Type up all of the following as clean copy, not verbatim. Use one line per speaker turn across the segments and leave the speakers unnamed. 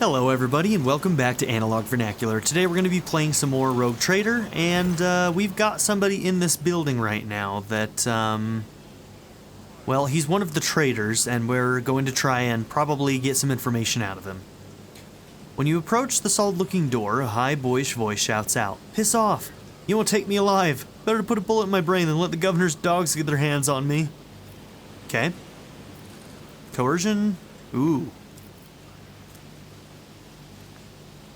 Hello everybody and welcome back to Analog Vernacular. Today we're going to be playing some more Rogue Trader, and we've got somebody in this building right now that, well, he's one of the traders, and we're going to try and probably get some information out of him. When you approach the solid-looking door, a high, boyish voice shouts out, "Piss off! You won't take me alive! Better to put a bullet in my brain than let the governor's dogs get their hands on me." Okay. Coercion? Ooh.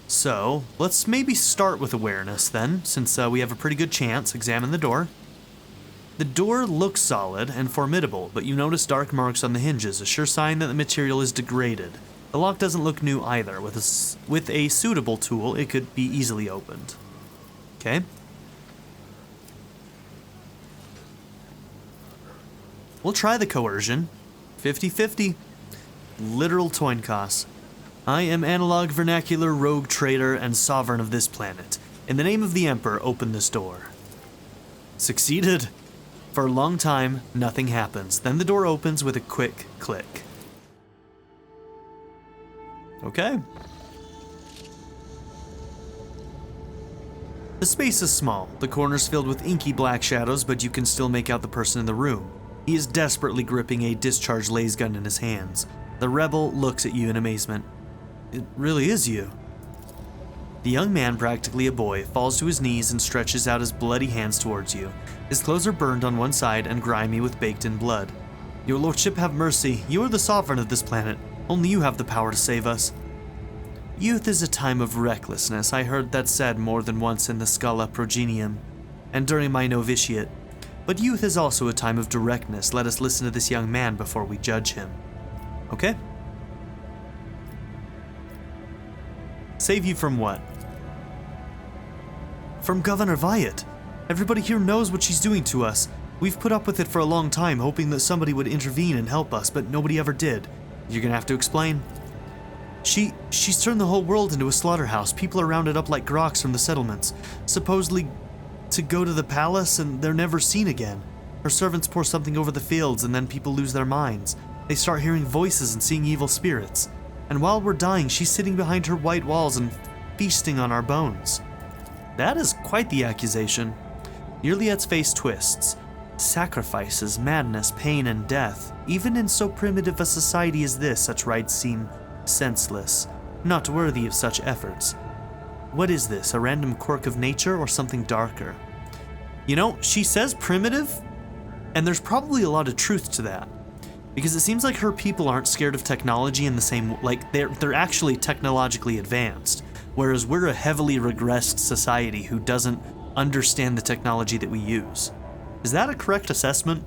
So, let's maybe start with awareness then, since we have a pretty good chance. Examine the door. The door looks solid and formidable, but you notice dark marks on the hinges, a sure sign that the material is degraded. The lock doesn't look new either. With a suitable tool, it could be easily opened. Okay. We'll try the coercion. 50-50. Literal coin toss. I am Analog Vernacular Rogue Trader and Sovereign of this planet. In the name of the Emperor, open this door. Succeeded. For a long time, nothing happens. Then the door opens with a quick click. Okay. The space is small. The corner's filled with inky black shadows, but you can still make out the person in the room. He is desperately gripping a discharged laser gun in his hands. The rebel looks at you in amazement. It really is you. The young man, practically a boy, falls to his knees and stretches out his bloody hands towards you. His clothes are burned on one side and grimy with baked-in blood. Your lordship, have mercy. You are the sovereign of this planet. Only you have the power to save us. Youth is a time of recklessness. I heard that said more than once in the Scala Progenium, and during my novitiate. But youth is also a time of directness. Let us listen to this young man before we judge him. Okay? Save you from what? From Governor Yrliet. Everybody here knows what she's doing to us. We've put up with it for a long time, hoping that somebody would intervene and help us, but nobody ever did. You're gonna have to explain. She's turned the whole world into a slaughterhouse. People are rounded up like groks from the settlements, supposedly to go to the palace, and they're never seen again. Her servants pour something over the fields, and then people lose their minds. They start hearing voices and seeing evil spirits. And while we're dying, she's sitting behind her white walls and feasting on our bones. That is quite the accusation. Yrliet's face twists. Sacrifices, madness, pain, and death. Even in so primitive a society as this, such rites seem senseless, not worthy of such efforts. What is this, a random quirk of nature or something darker? You know, she says primitive, and there's probably a lot of truth to that. Because it seems like her people aren't scared of technology in the same, like, they're actually technologically advanced, whereas we're a heavily regressed society who doesn't understand the technology that we use. Is that a correct assessment?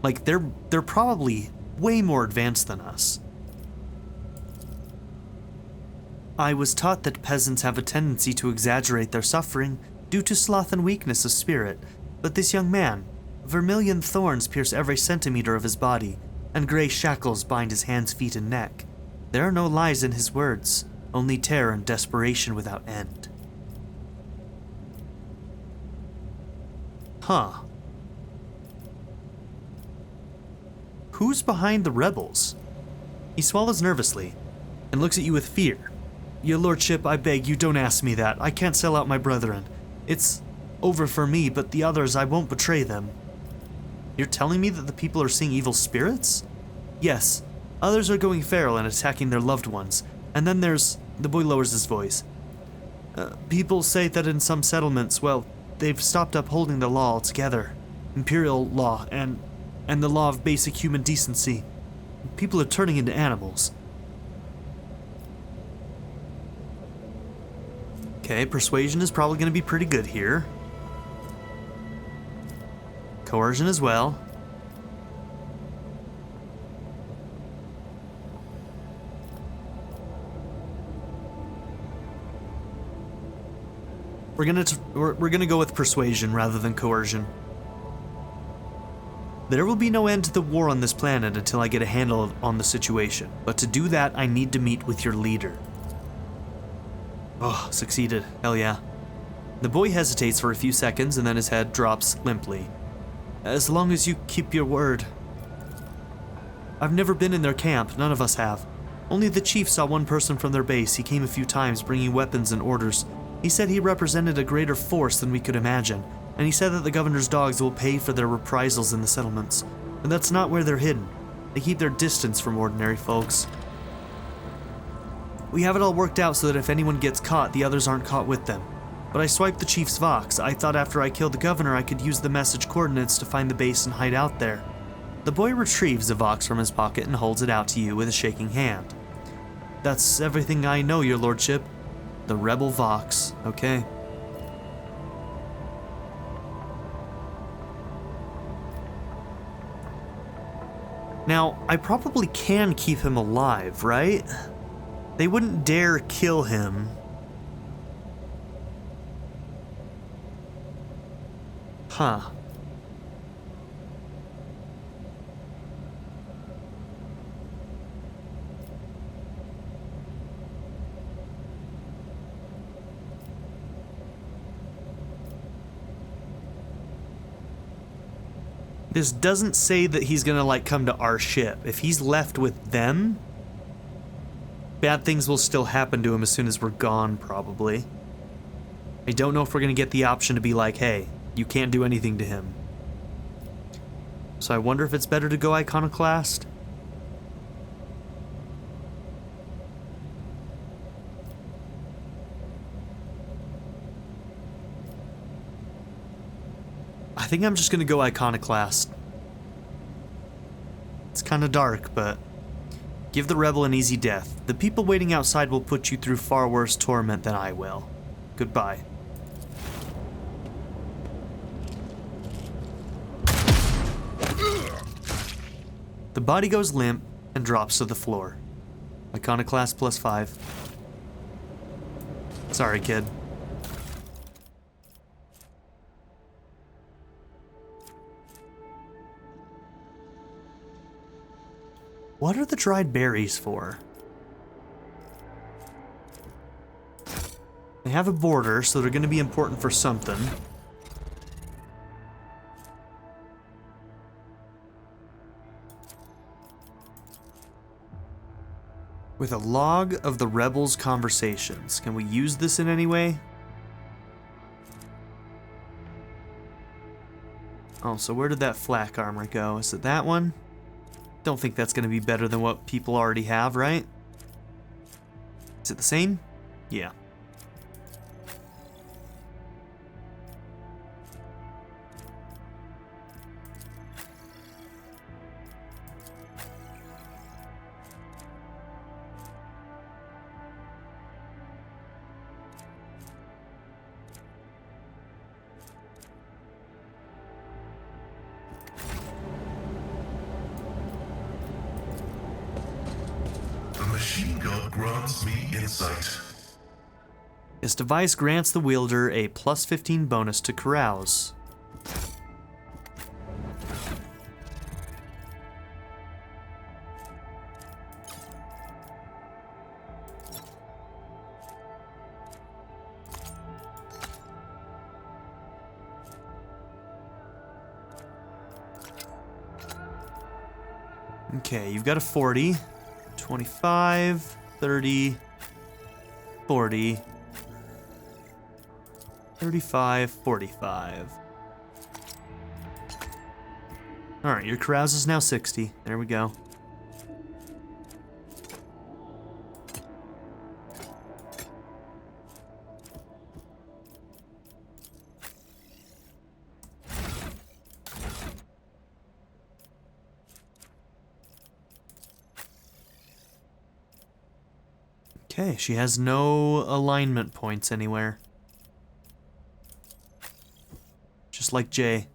Like, they're probably way more advanced than us. I was taught that peasants have a tendency to exaggerate their suffering due to sloth and weakness of spirit, but this young man, vermilion thorns pierce every centimeter of his body, and gray shackles bind his hands, feet, and neck. There are no lies in his words, only terror and desperation without end. Huh. Who's behind the rebels? He swallows nervously and looks at you with fear. Your lordship, I beg you, don't ask me that. I can't sell out my brethren. It's over for me, but the others, I won't betray them. You're telling me that the people are seeing evil spirits? Yes. Others are going feral and attacking their loved ones. And then there's... The boy lowers his voice. People say that in some settlements, well, they've stopped upholding the law altogether. Imperial law and the law of basic human decency. People are turning into animals. Okay, persuasion is probably going to be pretty good here. Coercion as well. We're gonna go with persuasion rather than coercion. There will be no end to the war on this planet until I get a handle on the situation, but to do that I need to meet with your leader. Oh, succeeded. Hell yeah. The boy hesitates for a few seconds and then his head drops limply. As long as you keep your word. I've never been in their camp, none of us have. Only the chief saw one person from their base. He came a few times, bringing weapons and orders. He said he represented a greater force than we could imagine, and he said that the governor's dogs will pay for their reprisals in the settlements. And that's not where they're hidden. They keep their distance from ordinary folks. We have it all worked out so that if anyone gets caught, the others aren't caught with them. But I swiped the chief's Vox. I thought after I killed the governor I could use the message coordinates to find the base and hide out there. The boy retrieves the Vox from his pocket and holds it out to you with a shaking hand. That's everything I know, your lordship. The rebel Vox, okay. Now, I probably can keep him alive, right? They wouldn't dare kill him. Huh. This doesn't say that he's gonna, like, come to our ship. If he's left with them, bad things will still happen to him as soon as we're gone, probably. I don't know if we're gonna get the option to be like, hey, you can't do anything to him. So I wonder if it's better to go Iconoclast? I think I'm just gonna go Iconoclast. It's kinda dark, but give the rebel an easy death. The people waiting outside will put you through far worse torment than I will. Goodbye. The body goes limp and drops to the floor. Iconoclast +5. Sorry, kid. What are the dried berries for? They have a border, so they're going to be important for something. With a log of the rebels' conversations. Can we use this in any way? Oh, so where did that flak armor go? Is it that one? Don't think that's going to be better than what people already have, right? Is it the same? Yeah.
Machine gun grants me insight.
This device grants the wielder a +15 bonus to carouse. Okay, you've got a 40. 25, 30, 40, 35, 45. Alright, your carouse is now 60. There we go. Okay, she has no alignment points anywhere. Just like Jay.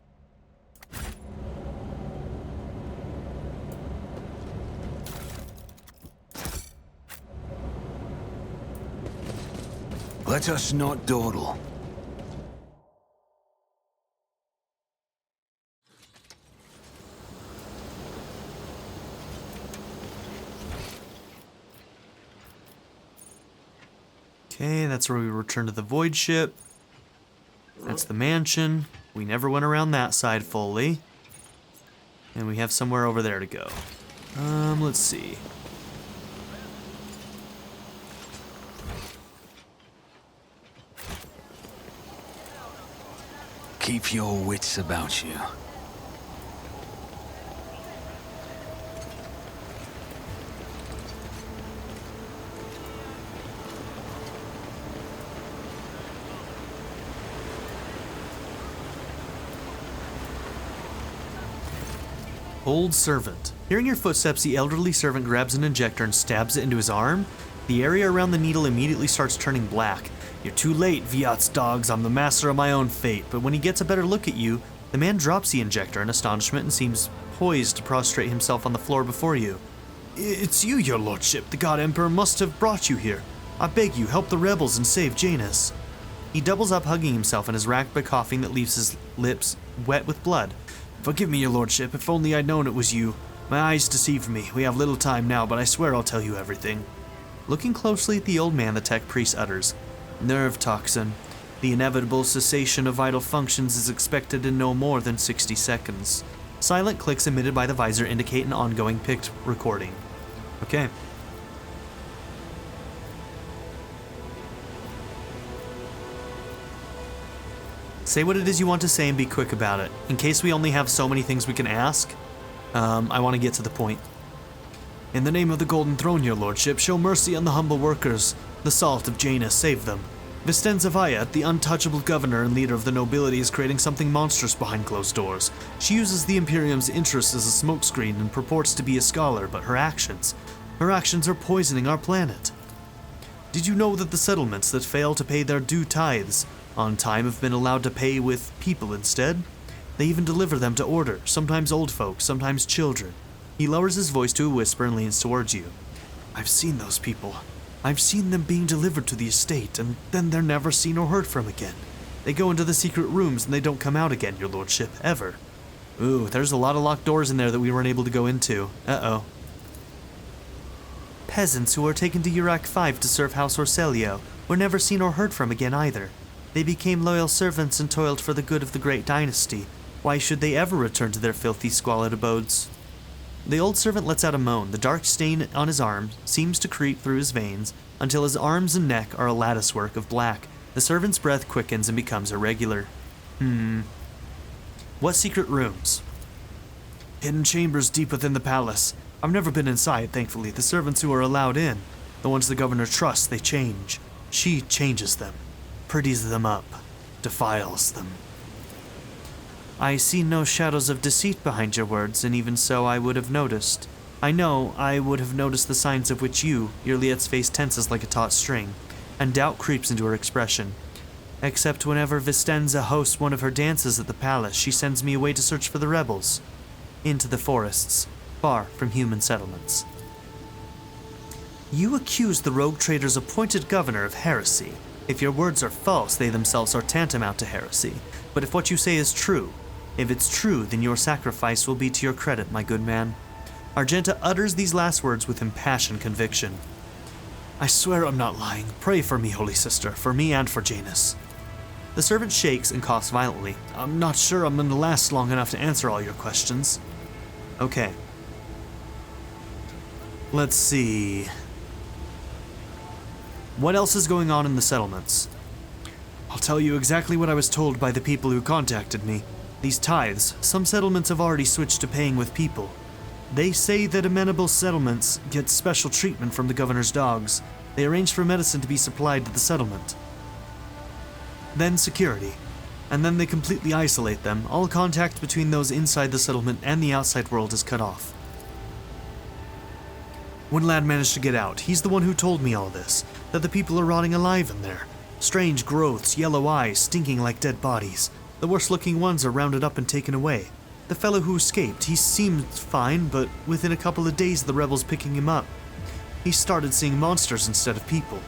Let us not dawdle.
Okay, that's where we return to the void ship. That's the mansion. We never went around that side fully. And we have somewhere over there to go. Let's see.
Keep your wits about you.
Old servant. Hearing your footsteps, the elderly servant grabs an injector and stabs it into his arm. The area around the needle immediately starts turning black. You're too late, Viat's dogs. I'm the master of my own fate. But when he gets a better look at you, the man drops the injector in astonishment and seems poised to prostrate himself on the floor before you. It's you, your lordship. The God Emperor must have brought you here. I beg you, help the rebels and save Janus. He doubles up, hugging himself, and is racked by coughing that leaves his lips wet with blood. Forgive me, your lordship. If only I'd known it was you. My eyes deceived me. We have little time now, but I swear I'll tell you everything. Looking closely at the old man, the tech priest utters, Nerve toxin. The inevitable cessation of vital functions is expected in no more than 60 seconds. Silent clicks emitted by the visor indicate an ongoing picked recording. Okay. Say what it is you want to say and be quick about it. In case we only have so many things we can ask, I want to get to the point. In the name of the Golden Throne, your lordship, show mercy on the humble workers. The salt of Janus, save them. Vistenza Viat, the untouchable governor and leader of the nobility, is creating something monstrous behind closed doors. She uses the Imperium's interests as a smokescreen and purports to be a scholar, but her actions are poisoning our planet. Did you know that the settlements that fail to pay their due tithes on time have been allowed to pay with people instead? They even deliver them to order, sometimes old folks, sometimes children. He lowers his voice to a whisper and leans towards you. I've seen those people. I've seen them being delivered to the estate, and then they're never seen or heard from again. They go into the secret rooms and they don't come out again, your lordship, ever. Ooh, there's a lot of locked doors in there that we weren't able to go into. Uh-oh. Peasants who are taken to Yrliet 5 to serve House Orselio were never seen or heard from again either. They became loyal servants and toiled for the good of the great dynasty. Why should they ever return to their filthy, squalid abodes? The old servant lets out a moan. The dark stain on his arm seems to creep through his veins until his arms and neck are a latticework of black. The servant's breath quickens and becomes irregular. What secret rooms? Hidden chambers deep within the palace. I've never been inside, thankfully. The servants who are allowed in, the ones the governor trusts, they change. She changes them, pretties them up, defiles them. I see no shadows of deceit behind your words, and even so I would have noticed. I know I would have noticed the signs of which Yrliet's face tenses like a taut string, and doubt creeps into her expression. Except whenever Vistenza hosts one of her dances at the palace, she sends me away to search for the rebels. Into the forests, far from human settlements. You accuse the rogue trader's appointed governor of heresy. If your words are false, they themselves are tantamount to heresy. But if what you say is true, if it's true, then your sacrifice will be to your credit, my good man. Argenta utters these last words with impassioned conviction. I swear I'm not lying. Pray for me, holy sister, for me and for Janus. The servant shakes and coughs violently. I'm not sure I'm going to last long enough to answer all your questions. Okay. Let's see. What else is going on in the settlements? I'll tell you exactly what I was told by the people who contacted me. These tithes, some settlements have already switched to paying with people. They say that amenable settlements get special treatment from the governor's dogs. They arrange for medicine to be supplied to the settlement. Then security. And then they completely isolate them. All contact between those inside the settlement and the outside world is cut off. One lad managed to get out. He's the one who told me all this, that the people are rotting alive in there. Strange growths, yellow eyes, stinking like dead bodies. The worst-looking ones are rounded up and taken away. The fellow who escaped, he seemed fine, but within a couple of days the rebels picking him up. He started seeing monsters instead of people.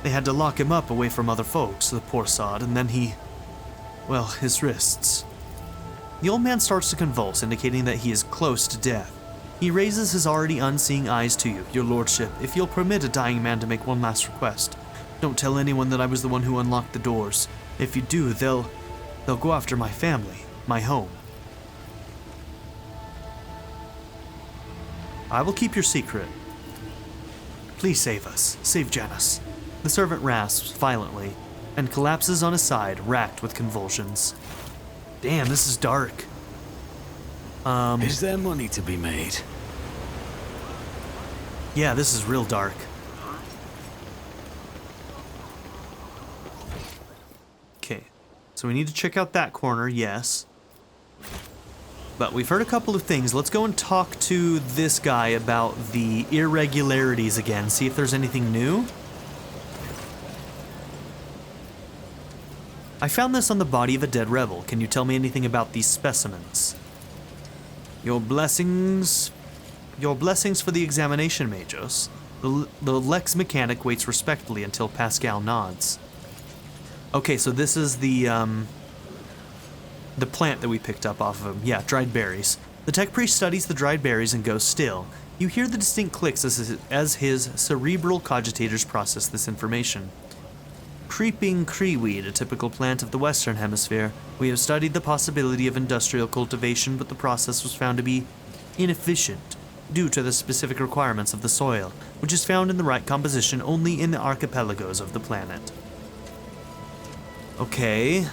They had to lock him up away from other folks, the poor sod, and then his wrists. The old man starts to convulse, indicating that he is close to death. He raises his already unseeing eyes to you. Your lordship, if you'll permit a dying man to make one last request, don't tell anyone that I was the one who unlocked the doors. If you do, they'll go after my family, my home. I will keep your secret. Please save us. Save Janus. The servant rasps violently and collapses on his side, racked with convulsions. Damn, this is dark.
Is there money to be made?
Yeah, this is real dark. Okay, so we need to check out that corner, yes. But we've heard a couple of things. Let's go and talk to this guy about the irregularities again, see if there's anything new. I found this on the body of a dead rebel. Can you tell me anything about these specimens? Your blessings for the examination, Majos. The Lex mechanic waits respectfully until Pascal nods. Okay, so this is the plant that we picked up off of him. Yeah, dried berries. The tech priest studies the dried berries and goes still. You hear the distinct clicks as his cerebral cogitators process this information. Creeping creeweed, a typical plant of the Western Hemisphere. We have studied the possibility of industrial cultivation, but the process was found to be inefficient due to the specific requirements of the soil, which is found in the right composition only in the archipelagos of the planet. Okay.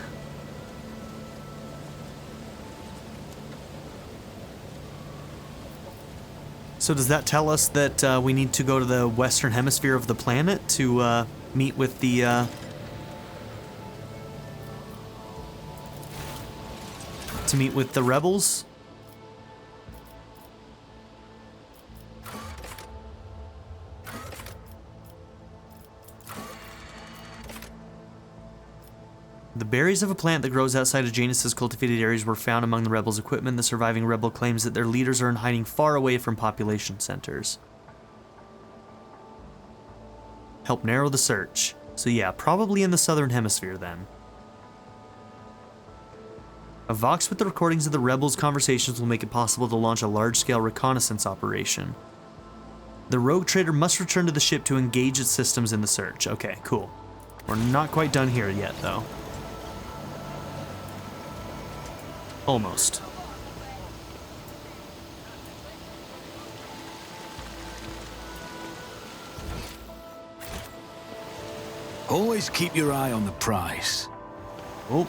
So does that tell us that we need to go to the Western Hemisphere of the planet to meet with the rebels? The berries of a plant that grows outside of Janus's cultivated areas were found among the rebels' equipment. The surviving rebel claims that their leaders are in hiding far away from population centers. Help narrow the search. So yeah, probably in the Southern Hemisphere then. A Vox with the recordings of the rebels' conversations will make it possible to launch a large-scale reconnaissance operation. The rogue trader must return to the ship to engage its systems in the search. Okay, cool. We're not quite done here yet, though. Almost.
Always keep your eye on the prize.
Oh.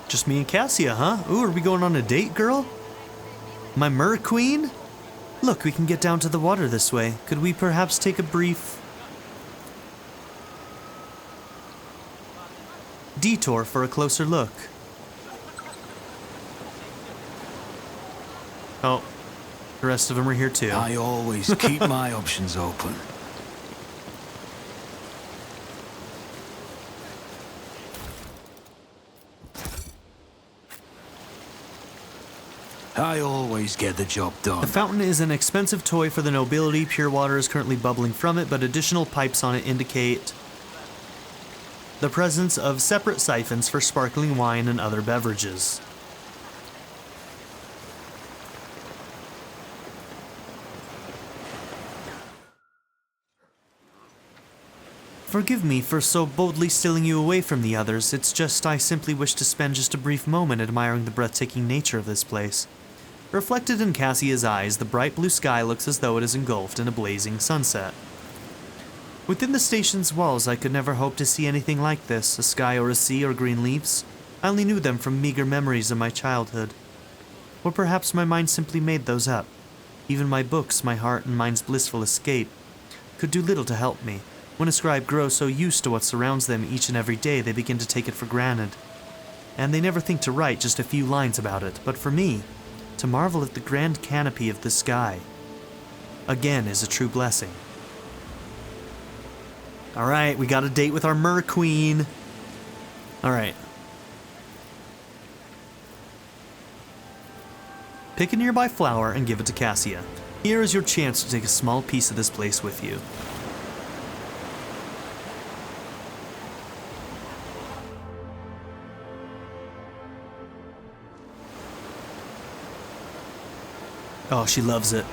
Just me and Cassia, huh? Ooh, are we going on a date, girl? My mer queen? Look, we can get down to the water this way. Could we perhaps take a brief detour for a closer look? Oh, the rest of them are here too.
I always keep my options open. I always get the job done.
The fountain is an expensive toy for the nobility. Pure water is currently bubbling from it, but additional pipes on it indicate the presence of separate siphons for sparkling wine and other beverages. Forgive me for so boldly stealing you away from the others. It's just I simply wish to spend just a brief moment admiring the breathtaking nature of this place. Reflected in Cassia's eyes, the bright blue sky looks as though it is engulfed in a blazing sunset. Within the station's walls, I could never hope to see anything like this, a sky or a sea or green leaves. I only knew them from meager memories of my childhood. Or perhaps my mind simply made those up. Even my books, my heart and mind's blissful escape, could do little to help me. When a scribe grows so used to what surrounds them each and every day, they begin to take it for granted. And they never think to write just a few lines about it. But for me, to marvel at the grand canopy of the sky, again, is a true blessing. Alright, we got a date with our Mer Queen. Alright. Pick a nearby flower and give it to Cassia. Here is your chance to take a small piece of this place with you. Oh, she loves it.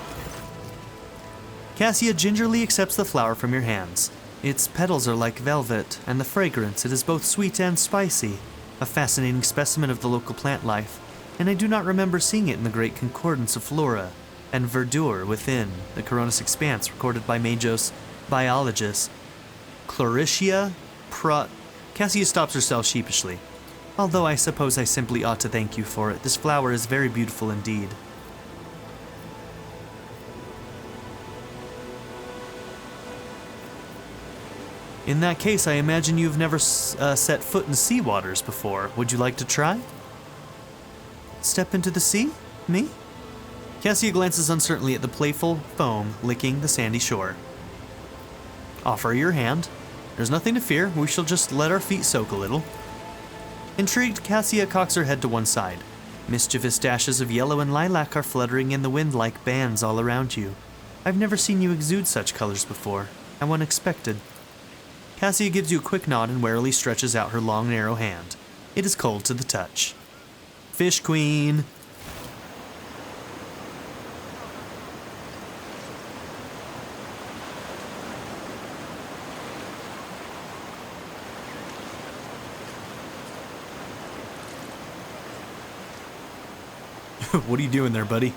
Cassia gingerly accepts the flower from your hands. Its petals are like velvet, and the fragrance, it is both sweet and spicy. A fascinating specimen of the local plant life, and I do not remember seeing it in the great concordance of flora and verdure within the Koronus Expanse recorded by Majos biologist Claricia Cassia stops herself sheepishly. Although I suppose I simply ought to thank you for it. This flower is very beautiful indeed. In that case, I imagine you've never set foot in sea waters before. Would you like to try? Step into the sea? Me? Cassia glances uncertainly at the playful foam licking the sandy shore. Offer her your hand. There's nothing to fear. We shall just let our feet soak a little. Intrigued, Cassia cocks her head to one side. Mischievous dashes of yellow and lilac are fluttering in the wind like bands all around you. I've never seen you exude such colors before. How unexpected. Cassia gives you a quick nod and warily stretches out her long, narrow hand. It is cold to the touch. Fish Queen. What are you doing there, buddy?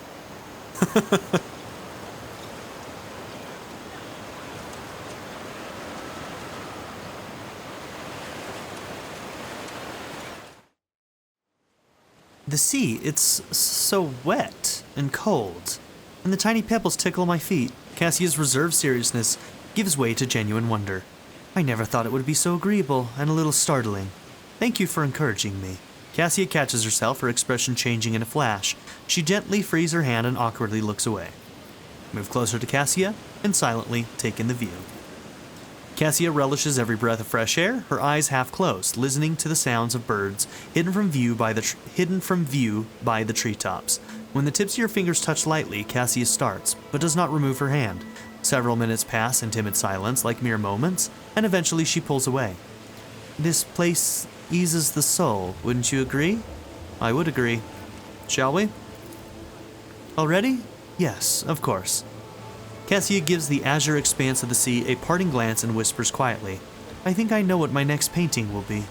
The sea, it's so wet and cold, and the tiny pebbles tickle my feet. Cassia's reserved seriousness gives way to genuine wonder. I never thought it would be so agreeable and a little startling. Thank you for encouraging me. Cassia catches herself, her expression changing in a flash. She gently frees her hand and awkwardly looks away. Move closer to Cassia and silently take in the view. Cassia relishes every breath of fresh air, her eyes half closed, listening to the sounds of birds hidden from view by the treetops. When the tips of your fingers touch lightly, Cassia starts, but does not remove her hand. Several minutes pass in timid silence, like mere moments, and eventually she pulls away. This place eases the soul, wouldn't you agree? I would agree. Shall we? Already? Yes, of course. Cassia gives the azure expanse of the sea a parting glance and whispers quietly, I think I know what my next painting will be.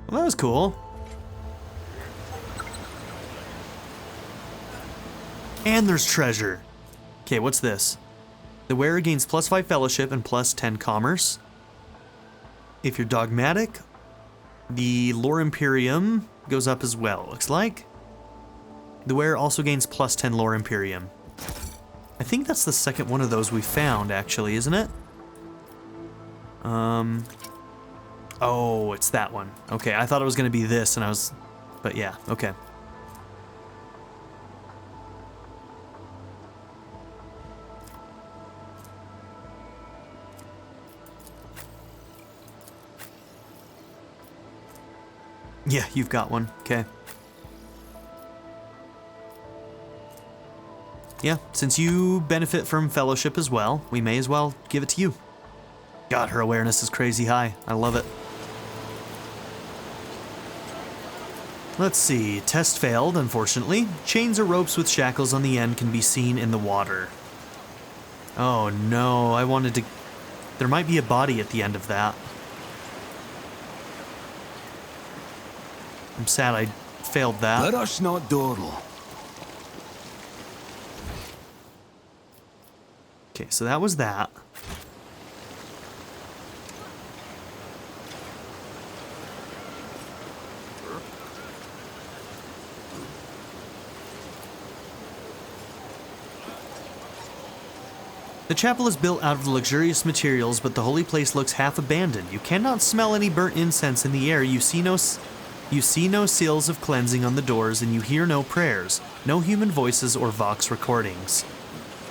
Well, that was cool. And there's treasure. Okay, what's this? The wearer gains +5 fellowship and +10 commerce. If you're dogmatic, the lore Imperium goes up as well, looks like. The wearer also gains +10 lore Imperium. I think that's the second one of those we found, actually, isn't it? Oh, it's that one. Okay, I thought it was going to be this, and but yeah, okay. Yeah, you've got one. Okay. Yeah, since you benefit from fellowship as well, we may as well give it to you. God, her awareness is crazy high. I love it. Let's see. Test failed, unfortunately. Chains or ropes with shackles on the end can be seen in the water. Oh no, I wanted to... There might be a body at the end of that. I'm sad I failed that.
Let us not dawdle.
Okay, so that was that. The chapel is built out of luxurious materials, but the holy place looks half abandoned. You cannot smell any burnt incense in the air. You see no seals of cleansing on the doors, and you hear no prayers, no human voices or Vox recordings.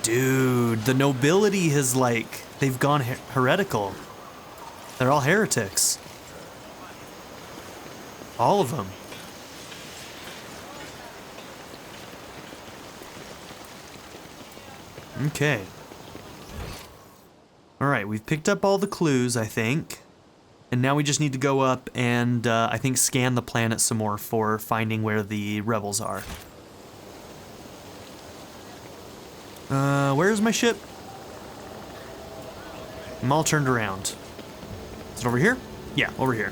Dude, the nobility has, like, they've gone heretical. They're all heretics. All of them. Okay. Alright, we've picked up all the clues, I think. And now we just need to go up and, I think, scan the planet some more for finding where the rebels are. Where's my ship? I'm all turned around. Is it over here? Yeah, over here.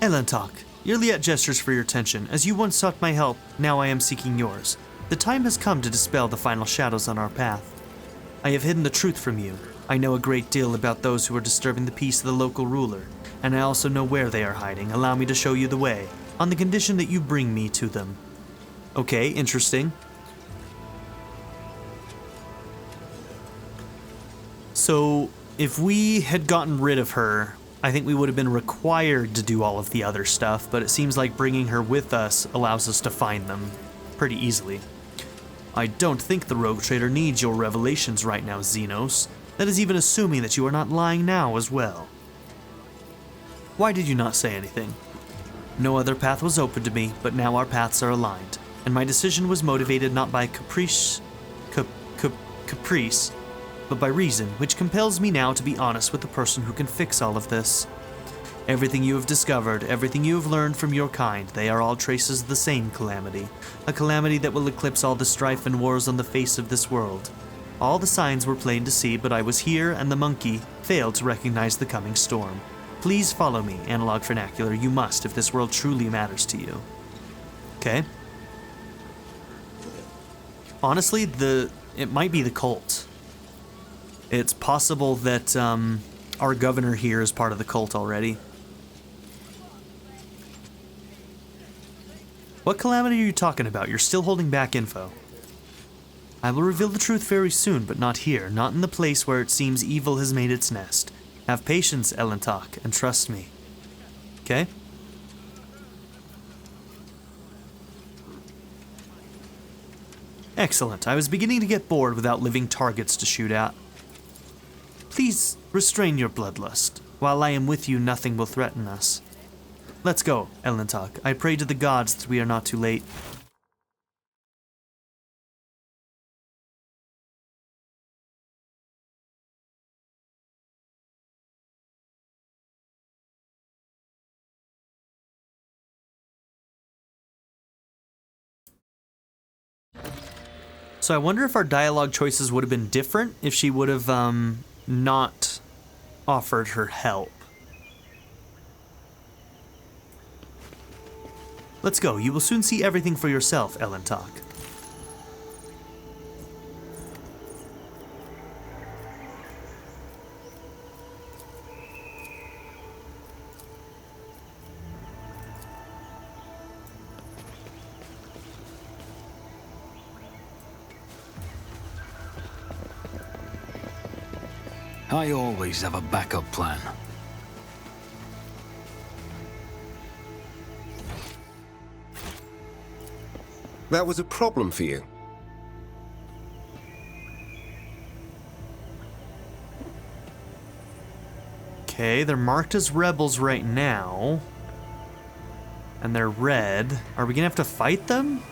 Elentok, Yrliet gestures for your attention. As you once sought my help, now I am seeking yours. The time has come to dispel the final shadows on our path. I have hidden the truth from you. I know a great deal about those who are disturbing the peace of the local ruler, and I also know where they are hiding. Allow me to show you the way, on the condition that you bring me to them. Okay, interesting. So, if we had gotten rid of her, I think we would have been required to do all of the other stuff, but it seems like bringing her with us allows us to find them pretty easily. I don't think the rogue trader needs your revelations right now, Xenos. That is even assuming that you are not lying now as well. Why did you not say anything? No other path was open to me, but now our paths are aligned, and my decision was motivated not by caprice, but by reason, which compels me now to be honest with the person who can fix all of this. Everything you have discovered, everything you have learned from your kind, they are all traces of the same calamity. A calamity that will eclipse all the strife and wars on the face of this world. All the signs were plain to see, but I was here, and the monkey failed to recognize the coming storm. Please follow me, Analog Vernacular. You must, if this world truly matters to you. Okay. Honestly, it might be the cult. It's possible that our governor here is part of the cult already. What calamity are you talking about? You're still holding back info. I will reveal the truth very soon, but not here, not in the place where it seems evil has made its nest. Have patience, Elentok, and trust me. Okay? Excellent. I was beginning to get bored without living targets to shoot at. Please restrain your bloodlust. While I am with you, nothing will threaten us. Let's go, Elentok. I pray to the gods that we are not too late. So I wonder if our dialogue choices would have been different if she would have not offered her help. Let's go. You will soon see everything for yourself, Elentok.
I always have a backup plan.
That was a problem for you.
Okay, they're marked as rebels right now. And they're red. Are we gonna have to fight them?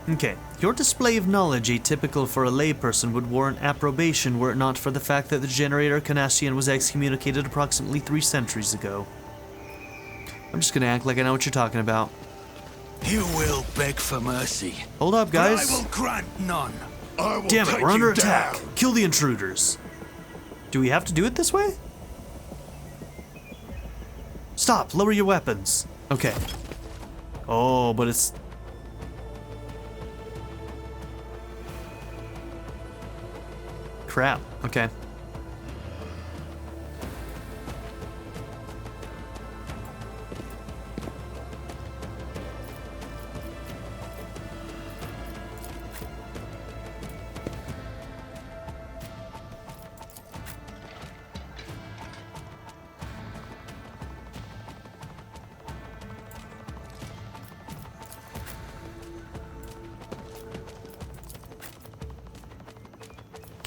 Okay, your display of knowledge, atypical for a layperson, would warrant approbation were it not for the fact that the generator Canassian was excommunicated approximately 3 centuries ago. I'm just gonna act like I know what you're talking about.
You will beg for mercy.
Hold up, guys.
But I will grant none.
I will
Damn it,
take
we're under
you
attack.
down.
Kill the intruders. Do we have to do it this way? Stop, lower your weapons. Okay. Oh, but it's... crap, okay.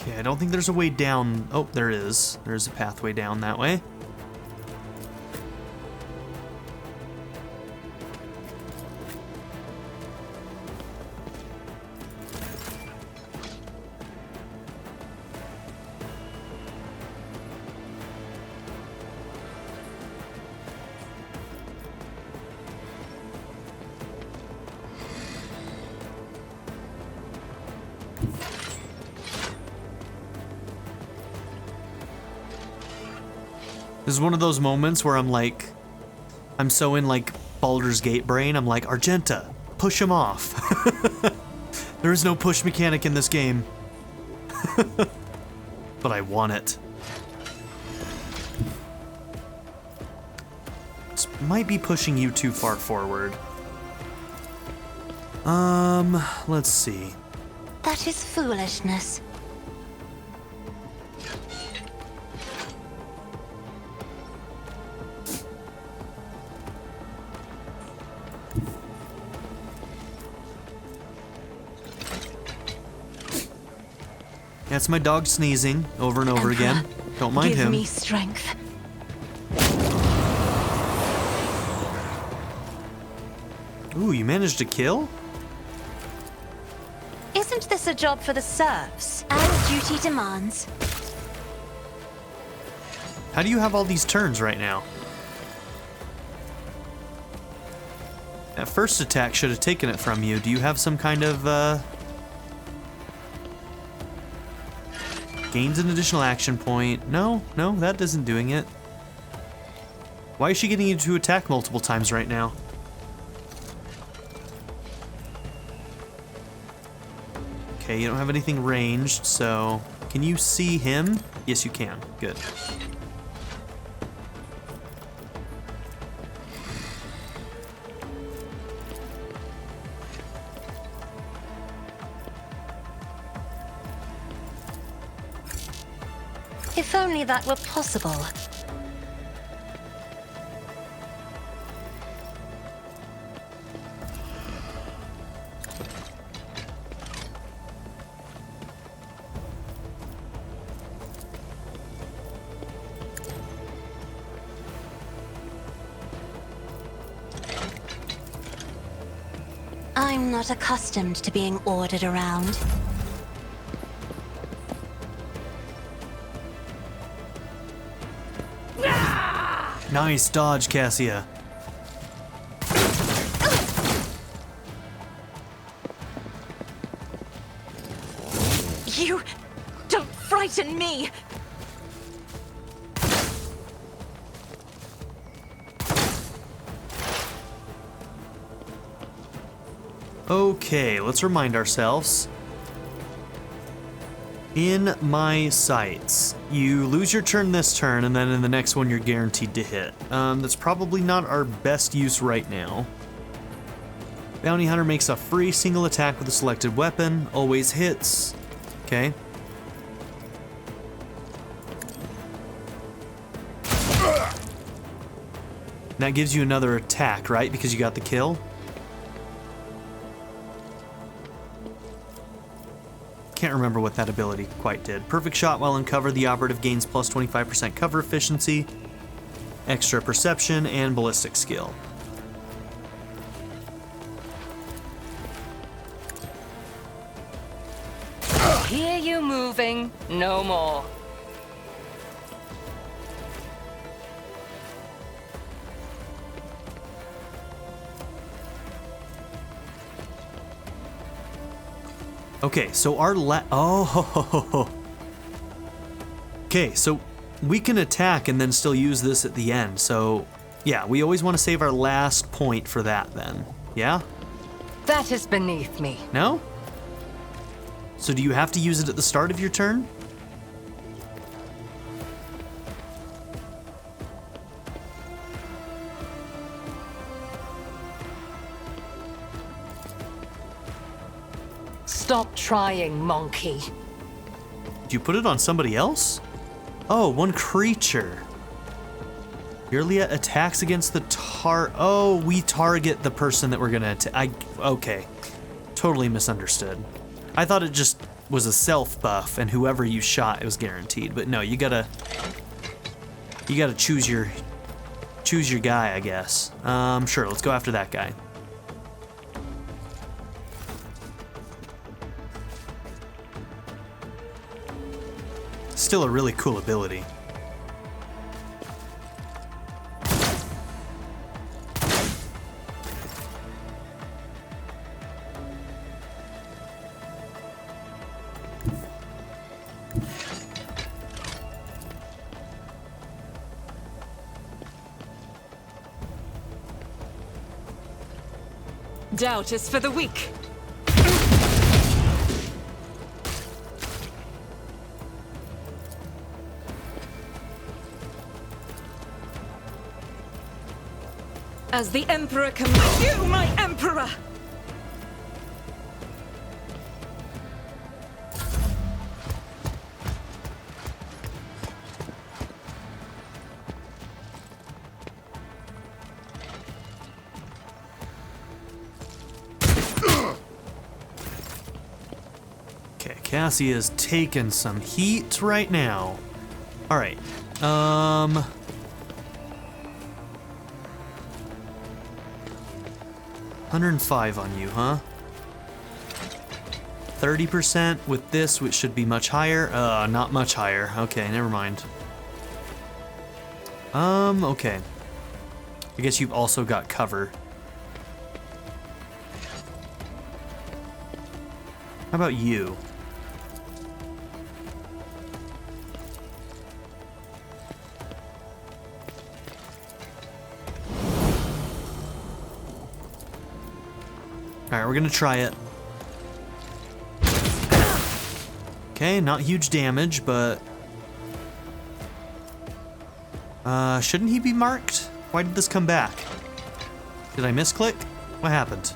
Okay, I don't think there's a way down. Oh, there is. There's a pathway down that way. This is one of those moments where I'm like, I'm so in like Baldur's Gate brain. I'm like, Argenta, push him off. There is no push mechanic in this game. But I want it. This might be pushing you too far forward. Let's see.
That is foolishness.
That's my dog sneezing over and over again. Don't mind him.
Give me strength.
Ooh, you managed to kill?
Isn't this a job for the serfs, as duty demands?
How do you have all these turns right now? That first attack should have taken it from you. Do you have some kind of, gains an additional action point? No, that isn't doing it. Why is she getting you to attack multiple times right now? Okay, you don't have anything ranged, so... Can you see him? Yes, you can. Good.
If only that were possible. I'm not accustomed to being ordered around.
Nice dodge, Cassia.
You don't frighten me!
Okay, let's remind ourselves. In my sights, you lose your turn this turn, and then in the next one you're guaranteed to hit. That's probably not our best use right now. Bounty Hunter makes a free single attack with a selected weapon, always hits. Okay. That gives you another attack, right? Because you got the kill? Can't remember what that ability quite did. Perfect shot while in cover. The operative gains plus 25% cover efficiency, extra perception, and ballistic skill.
Hear you moving, no more.
Okay, so our Okay, so we can attack and then still use this at the end. So, yeah, we always want to save our last point for that then. Yeah?
That is beneath me.
No? So do you have to use it at the start of your turn?
Stop trying, monkey.
Do you put it on somebody else? Oh, one creature. Yrliet attacks against the Oh, we target the person that we're gonna attack. Okay. Totally misunderstood. I thought it just was a self buff, and whoever you shot, it was guaranteed. But no, you gotta choose your guy, I guess. Sure, let's go after that guy. Still a really cool ability.
Doubt is for the weak. As the Emperor commands you, my Emperor!
Okay, Cassie is taking some heat right now. All right. 105 on you, huh? 30% with this, which should be much higher. Not much higher. Okay, never mind. Okay. I guess you've also got cover. How about you? Alright, we're gonna try it. Okay, not huge damage, but... shouldn't he be marked? Why did this come back? Did I misclick? What happened?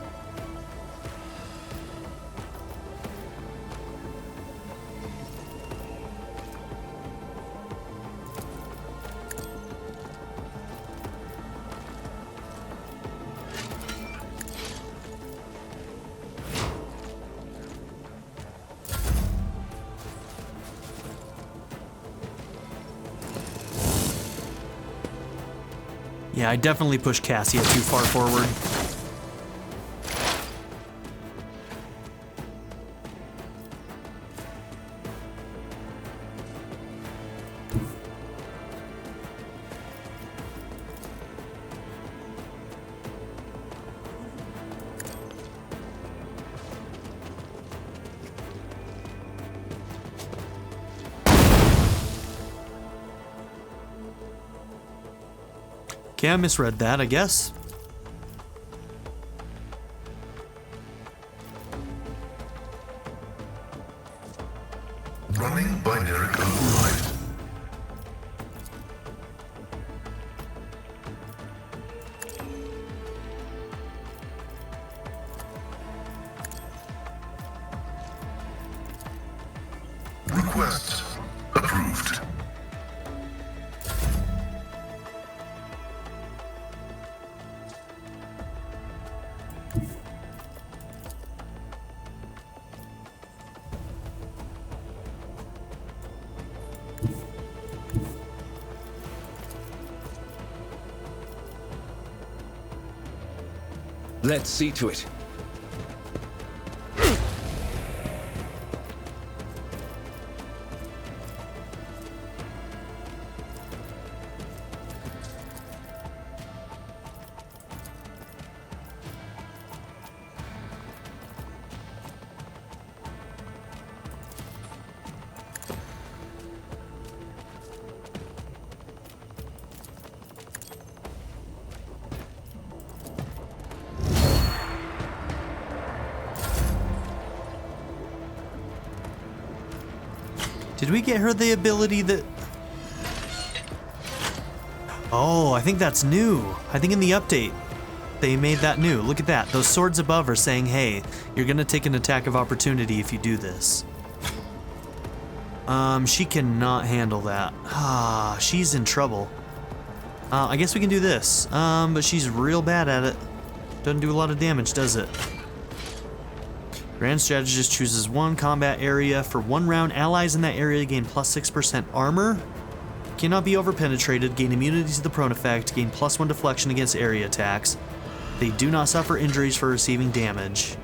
Yeah, I definitely pushed Cassia too far forward. Okay, I misread that, I guess.
Running binary override. Request approved.
Let's see to it.
Did we get her the ability that... Oh, I think that's new. I think in the update, they made that new. Look at that. Those swords above are saying, hey, you're gonna take an attack of opportunity if you do this. She cannot handle that. Ah, she's in trouble. I guess we can do this. But she's real bad at it. Doesn't do a lot of damage, does it? Grand Strategist chooses one combat area. For 1 round, allies in that area gain plus 6% armor. Cannot be overpenetrated. Gain immunity to the prone effect. Gain plus 1 deflection against area attacks. They do not suffer injuries for receiving damage.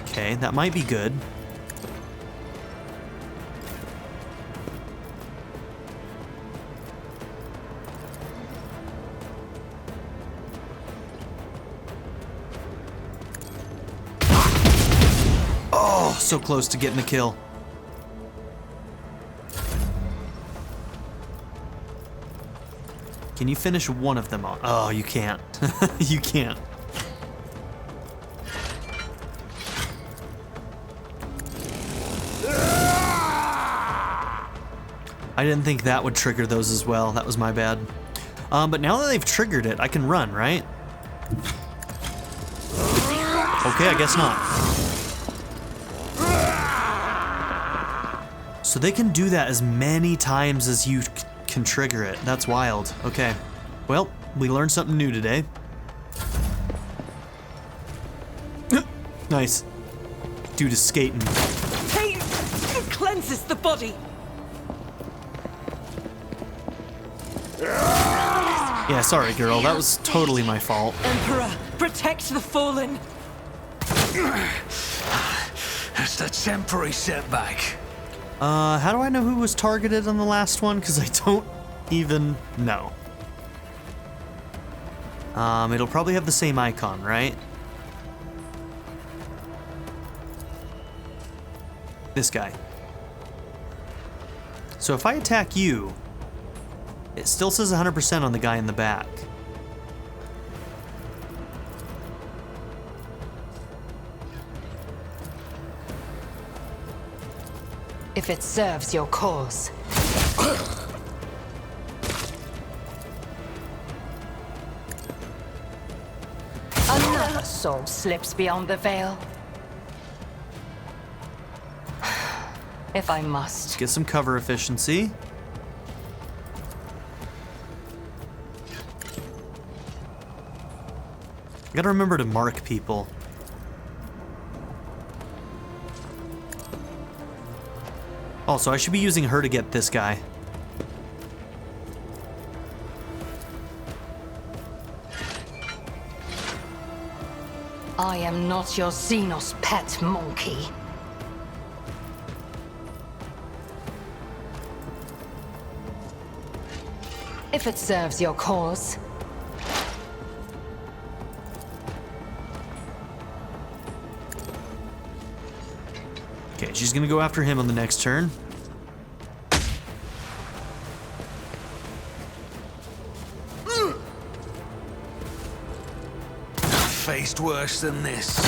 Okay, that might be good. So close to getting a kill. Can you finish one of them off? Oh, you can't. You can't. I didn't think that would trigger those as well. That was my bad. But now that they've triggered it, I can run, right? Okay, I guess not. So they can do that as many times as you can trigger it. That's wild. Okay. Well, we learned something new today. Nice. Dude is skating.
Pain cleanses the body.
Yeah, sorry, girl. That was totally my fault.
Emperor, protect the fallen.
That's a temporary setback.
How do I know who was targeted on the last one? Because I don't even know. It'll probably have the same icon, right? This guy. So if I attack you, it still says 100% on the guy in the back.
If it serves your cause. Another soul slips beyond the veil. If I must.
Get some cover efficiency. I gotta remember to mark people. Also, I should be using her to get this guy.
I am not your Xenos pet monkey. If it serves your cause.
Okay, she's gonna go after him on the next turn.
Faced worse than this.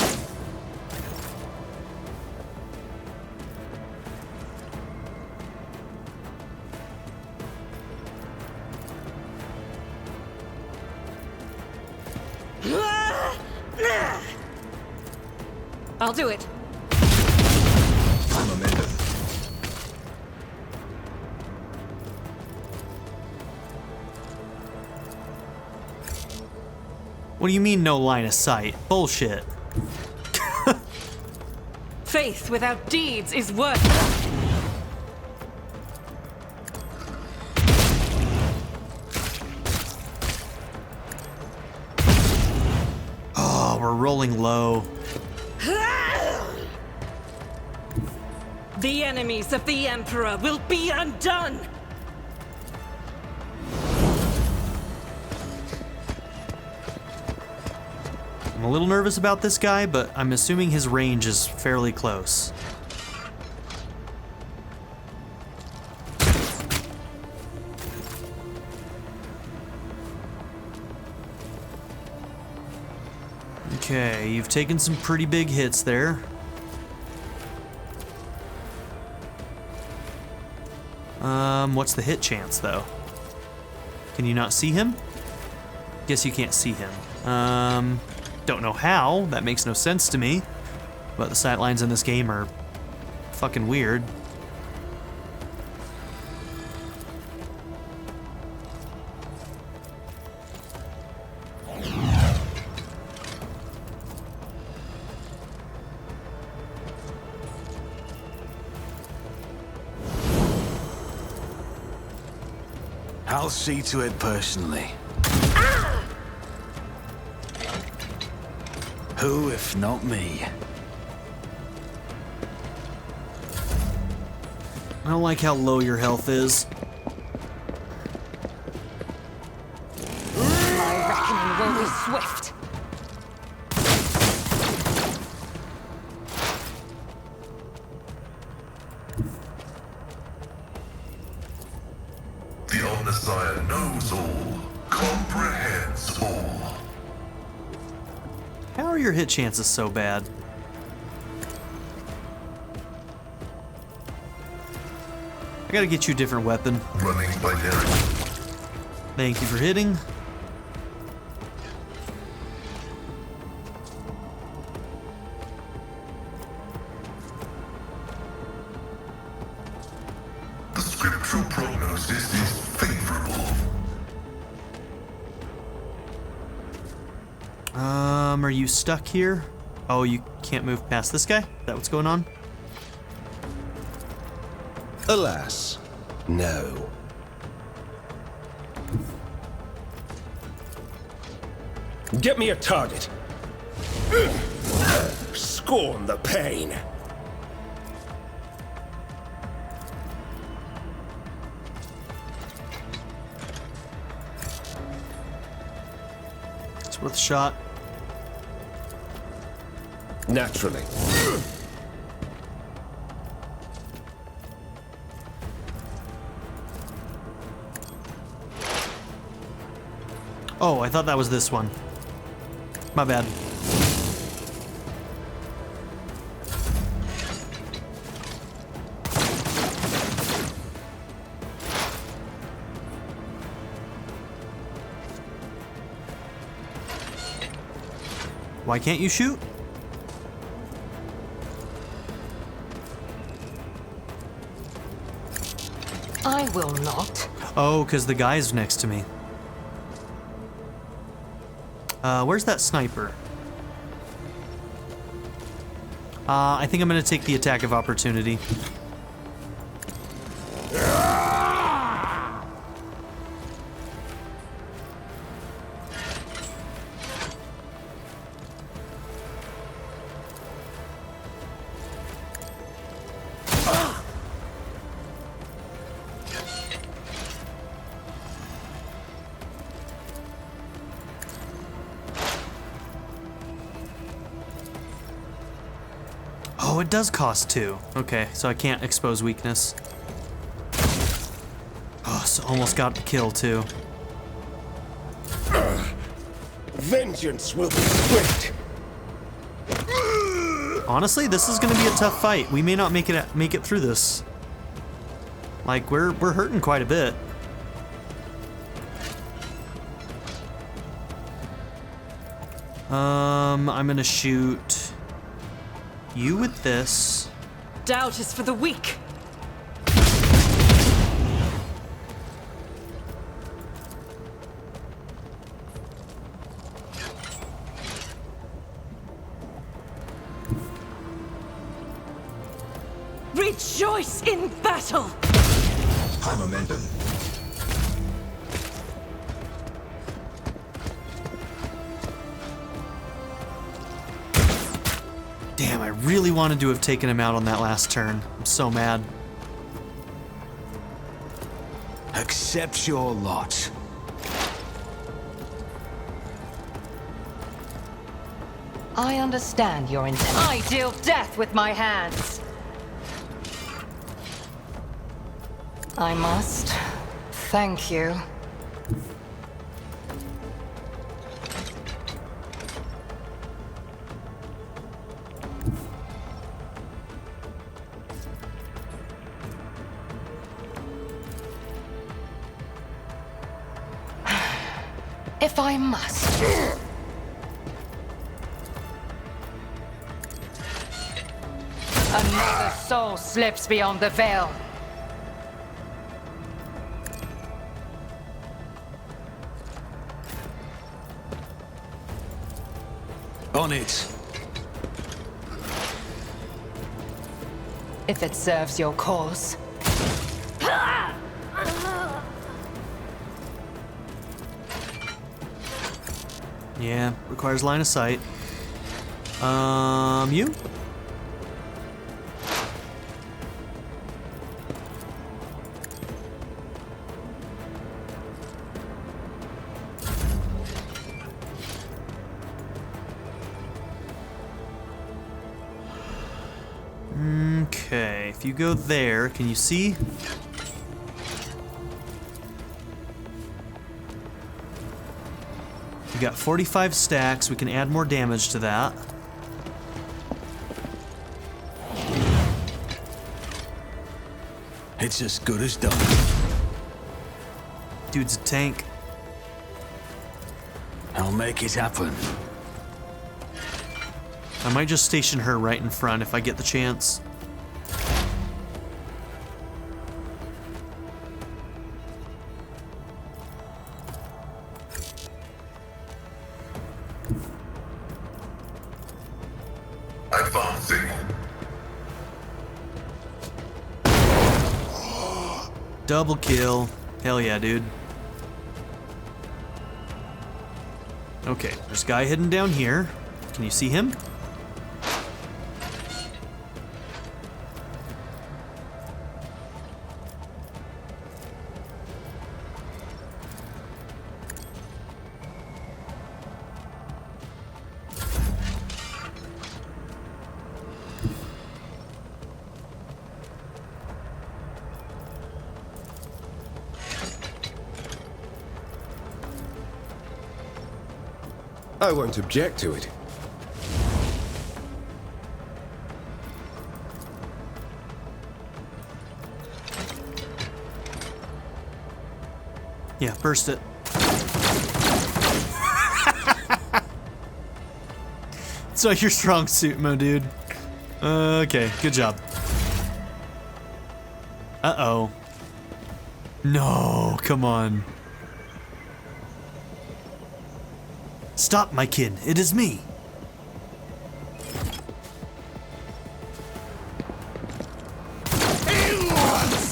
I'll do it.
What do you mean no line of sight? Bullshit.
Faith without deeds is worthless.
Oh, we're rolling low.
The enemies of the Emperor will be undone.
I'm a little nervous about this guy, but I'm assuming his range is fairly close. Okay, you've taken some pretty big hits there. What's the hit chance, though? Can you not see him? Guess you can't see him. Don't know how. That makes no sense to me. But the sight lines in this game are fucking weird.
I'll see to it personally. Who, if not me?
I don't like how low your health is.
My reckoning will be swift.
The Omnissiah knows all. comprehends all.
How are your hit chances so bad? I gotta get you a different weapon.
Running binary.
Thank you for hitting.
The scriptural prognosis is favorable.
Are you stuck here? Oh, you can't move past this guy? Is that what's going on?
Alas, no.
Get me a target. Scorn the pain.
It's worth a shot.
Naturally.
Oh, I thought that was this one. My bad. Why can't you shoot?
I will not.
Oh, because the guy's next to me. Where's that sniper? I think I'm gonna take the attack of opportunity. Oh, it does cost 2. Okay, so I can't expose weakness. Oh, so almost got the kill too.
Vengeance will be swift.
Honestly, this is gonna be a tough fight. We may not make it through this. Like we're hurting quite a bit. I'm gonna shoot you with this.
Doubt is for the weak. Rejoice in battle!
High momentum.
Damn, I really wanted to have taken him out on that last turn. I'm so mad.
Accept your lot.
I understand your intent. I deal death with my hands. I must. Thank you. If I must. Another soul slips beyond the veil.
On it.
If it serves your cause.
Yeah, requires line of sight. You? Okay, if you go there, can you see? got 45 stacks. We can add more damage to that.
It's as good as done.
Dude's a tank.
I'll make it happen.
I might just station her right in front if I get the chance.
Advancing.
Double kill. Hell yeah, dude. Okay, there's a guy hidden down here. Can you see him?
I won't object to it.
Yeah, burst it. It's not your strong suit, my dude. Okay, good job. Uh-oh. No, come on. Stop, my kid. It is me.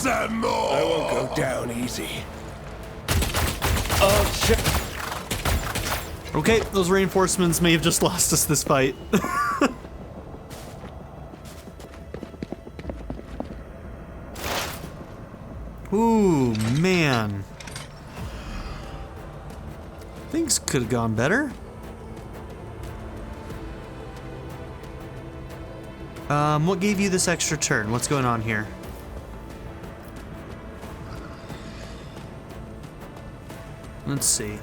I won't go down easy. Oh, shit.
Okay, those reinforcements may have just lost us this fight. Ooh, man. Things could have gone better. What gave you this extra turn? What's going on here? Let's see.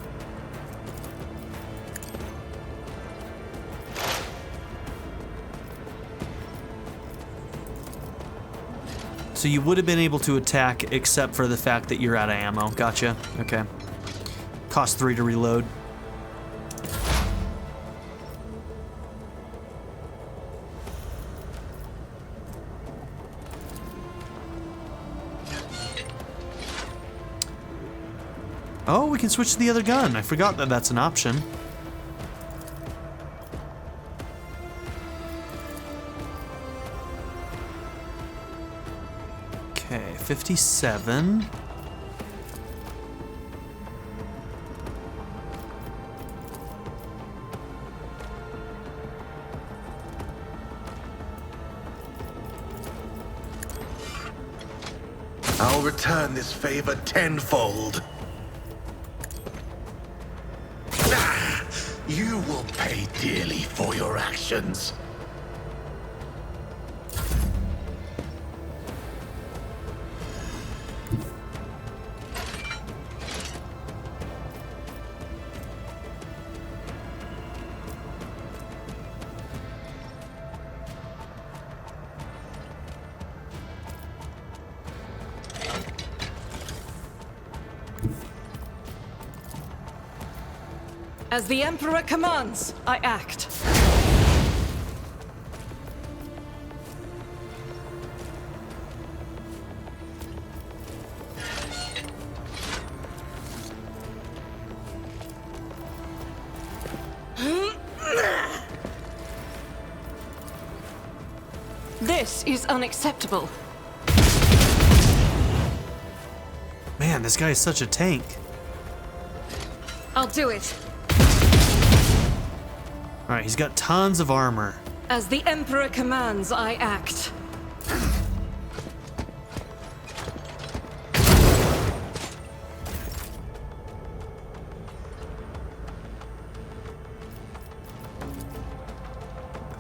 So you would have been able to attack except for the fact that you're out of ammo. Gotcha. Okay. Cost 3 to reload. Oh, we can switch to the other gun. I forgot that that's an option. Okay, 57.
I'll return this favor tenfold. You will pay dearly for your actions.
As the Emperor commands, I act. This is unacceptable.
Man, this guy is such a tank.
I'll do it.
Alright, he's got tons of armor.
As the Emperor commands, I act.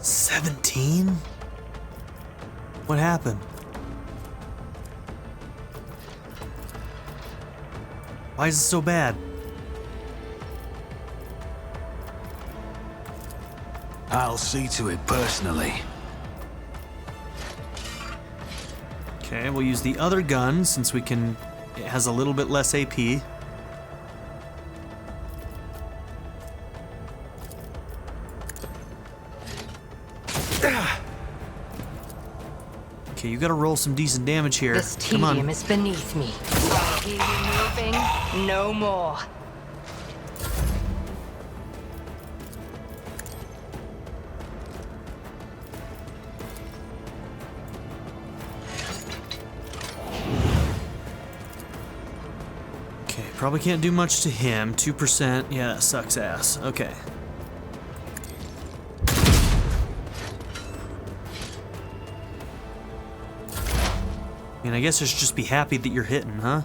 $17? What happened? Why is it so bad?
I'll see to it personally.
Okay, we'll use the other gun since we can. It has a little bit less AP. Okay, you gotta roll some decent damage here.
This
Come on.
tedium is beneath me. I hear you moving. No more.
Okay, probably can't do much to him. 2%. Yeah, that sucks ass. Okay. And I guess I should just be happy that you're hitting, huh?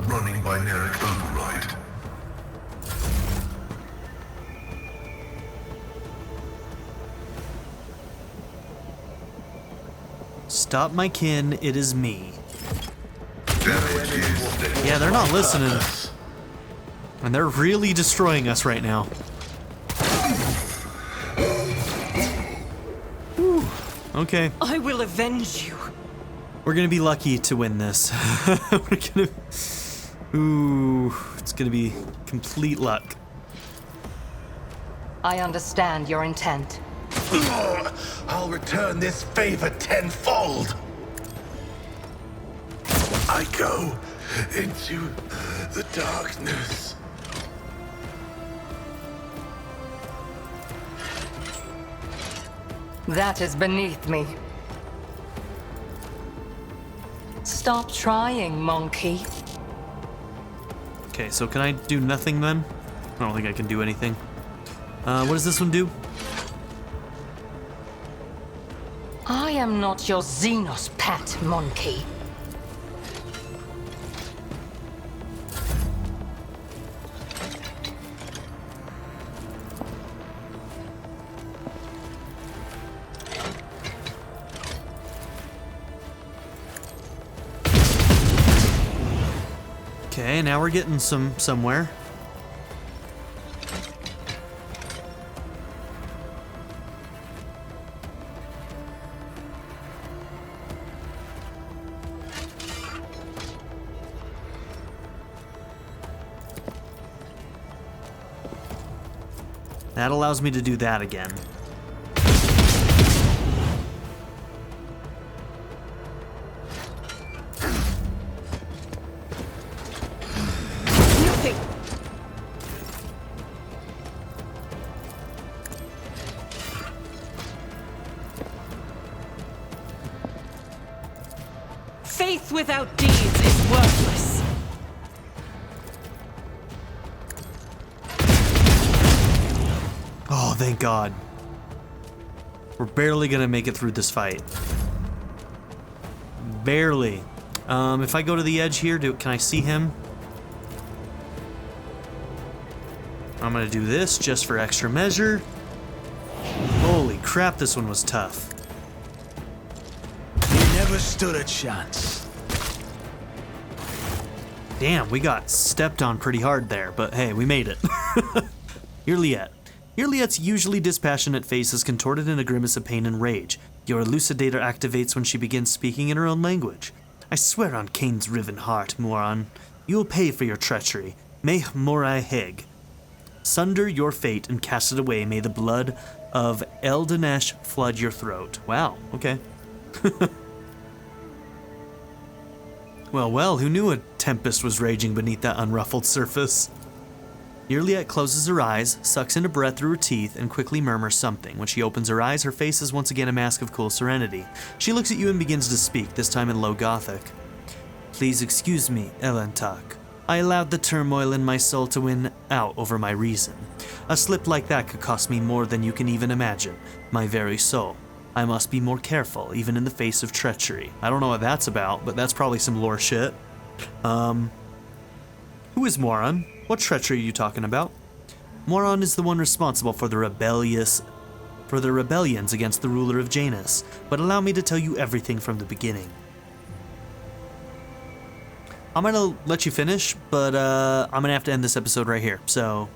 Running binaric override.
Stop my kin, it is me.
Damage is dead.
Yeah, they're not listening. And they're really destroying us right now. Whew. Okay.
I will avenge you.
We're gonna be lucky to win this. We're gonna... Ooh, it's gonna be complete luck.
I understand your intent.
I'll return this favor tenfold. I go into the darkness.
That is beneath me. Stop trying, monkey.
Okay, so can I do nothing then? I don't think I can do anything. What does this one do?
I am not your Xenos pet, monkey.
Okay, now we're getting somewhere. That allows me to do that again.
Nothing. Faith without deeds is worthless.
Oh, thank God. We're barely gonna make it through this fight. Barely. If I go to the edge here, can I see him? I'm gonna do this just for extra measure. Holy crap, this one was tough.
You never stood a chance.
Damn, we got stepped on pretty hard there, but hey, we made it. Yrliet. Yrliet's usually dispassionate face is contorted in a grimace of pain and rage. Your elucidator activates when she begins speaking in her own language. I swear on Cain's riven heart, moron. You will pay for your treachery. May Morai Heg. Sunder your fate and cast it away. May the blood of Eldanesh flood your throat. Wow, okay. Well, who knew a tempest was raging beneath that unruffled surface? Yrliet closes her eyes, sucks in a breath through her teeth, and quickly murmurs something. When she opens her eyes, her face is once again a mask of cool serenity. She looks at you and begins to speak, this time in low Gothic. Please excuse me, Elentak. I allowed the turmoil in my soul to win out over my reason. A slip like that could cost me more than you can even imagine. My very soul. I must be more careful, even in the face of treachery. I don't know what that's about, but that's probably some lore shit. Who is Moron? What treachery are you talking about? Moron is the one responsible for the rebellions against the ruler of Janus, but allow me to tell you everything from the beginning. I'm gonna let you finish, but I'm gonna have to end this episode right here, so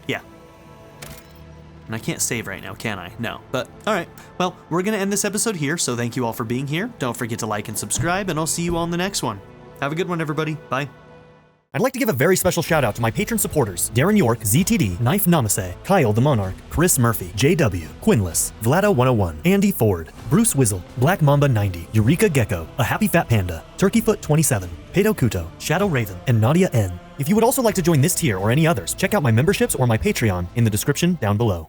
yeah. And I can't save right now, can I? No, but alright. Well, we're gonna end this episode here, so thank you all for being here. Don't forget to like and subscribe, and I'll see you all in the next one. Have a good one, everybody. Bye.
I'd like to give a very special shout out to my patron supporters: Darren York, ZTD, Knife Namaste, Kyle the Monarch, Chris Murphy, JW, Quinless, Vlado101, Andy Ford, Bruce Wizzle, Black Mamba 90, Eureka Gecko, A Happy Fat Panda, Turkeyfoot 27, Pedo Kuto, Shadow Raven, and Nadia N. If you would also like to join this tier or any others, check out my memberships or my Patreon in the description down below.